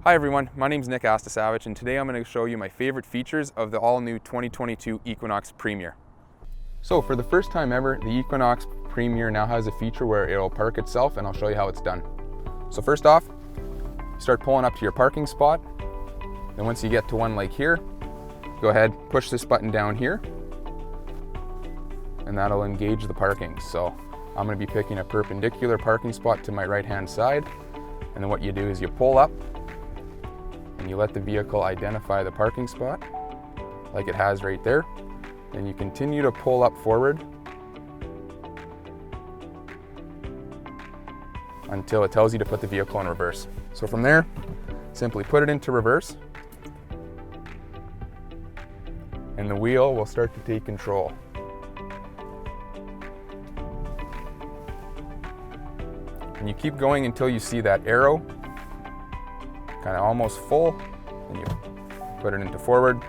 Hi everyone, my name is Nick Astasiewics, and today I'm going to show you my favorite features of the all-new 2022 Equinox Premier. So for the first time ever, the Equinox Premier now has a feature where it'll park itself, and I'll show you how it's done. So first off, start pulling up to your parking spot. Then once you get to one like here, go ahead, push this button down here, and that'll engage the parking. So I'm going to be picking a perpendicular parking spot to my right-hand side, and then what you do is you pull up, and you let the vehicle identify the parking spot like it has right there. Then you continue to pull up forward until it tells you to put the vehicle in reverse. So from there, simply put it into reverse, and the wheel will start to take control. And you keep going until you see that arrow kind of almost full, and you put it into forward.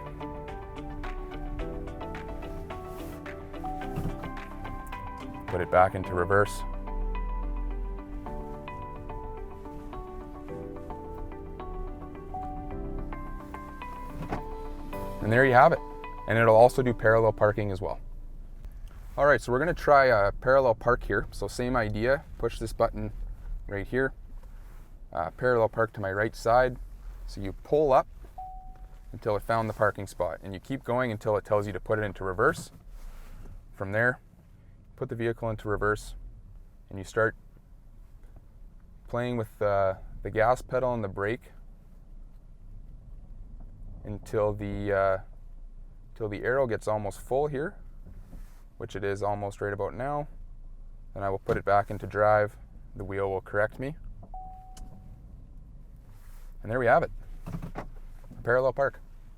Put it back into reverse. And there you have it. And it'll also do parallel parking as well. All right, so we're gonna try a parallel park here. So same idea, push this button right here. Parallel park to my right side. So you pull up until it found the parking spot, and you keep going until it tells you to put it into reverse. From there, put the vehicle into reverse, and you start playing with the gas pedal and the brake until the arrow gets almost full here, which it is almost right about now. Then I will put it back into drive. The wheel will correct me. And there we have it, a parallel park.